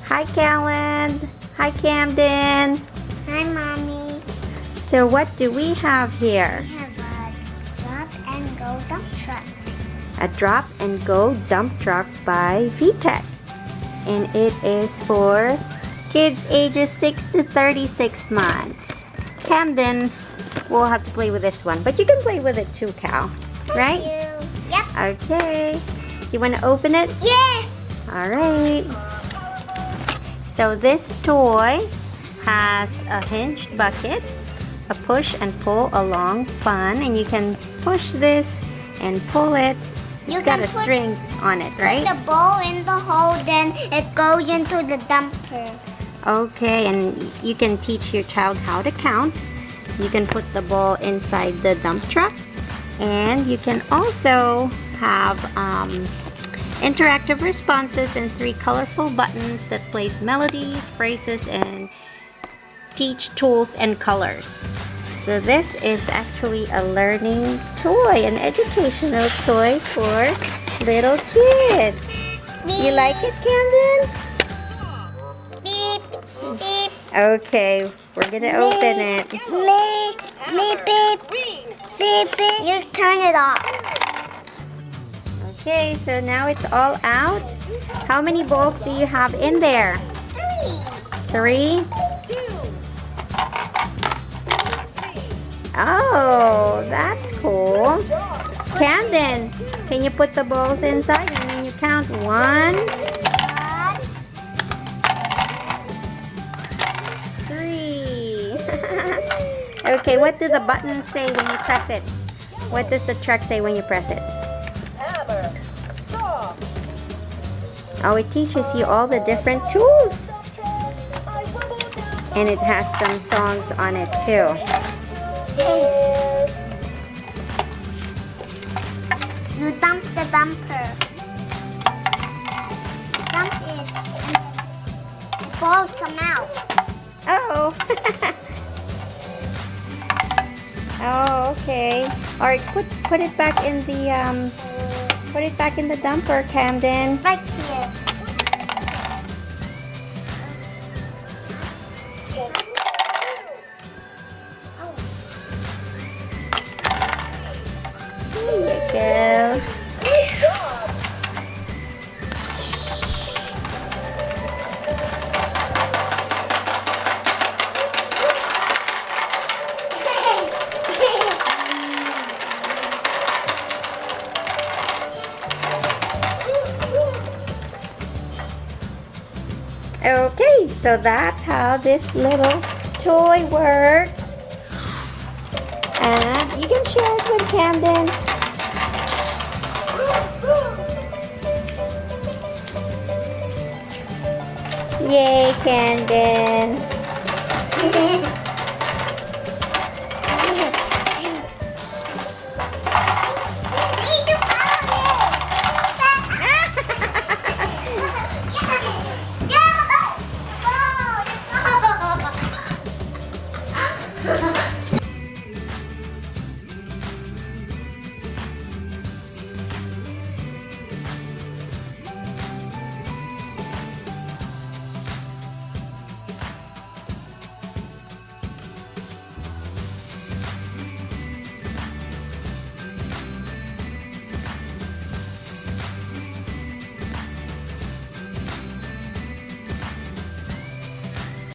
Hi, Callan. Hi, Camden. Hi, Mommy. So what do we have here? We have a drop and go dump truck. A drop and go dump truck by VTECH. And it is for kids ages 6 to 36 months. Camden will have to play with this one, but you can play with it too, Cal. Right? Thank you. Yep. Okay. You want to open it? Yes. Alright. So this toy has a hinged bucket, a push and pull along fun, and you can push this and pull it. It's got a string on it, right? Put the ball in the hole, then it goes into the dumper. Okay, and you can teach your child how to count. You can put the ball inside the dump truck, and you can also have interactive responses and 3 colorful buttons that plays melodies, phrases, and teach tools and colors. So this is actually a learning toy, an educational toy for little kids. You like it, Camden? Beep, beep. Okay, we're gonna open it. Beep, beep, beep, beep. You turn it off. Okay, so now it's all out. How many balls do you have in there? 3? Oh, that's cool. Camden, can you put the balls inside and then you count 1, 3. Okay, what do the buttons say when you press it? What does the truck say when you press it? Oh, it teaches you all the different tools. And it has some songs on it too. You dump the dumper. Dump it. And the balls come out. Oh. Oh, okay. All right, put it back in the dumper, Camden. Right here. There you go. Okay, so that's how this little toy works. And you can share it with Camden. Yay, Camden.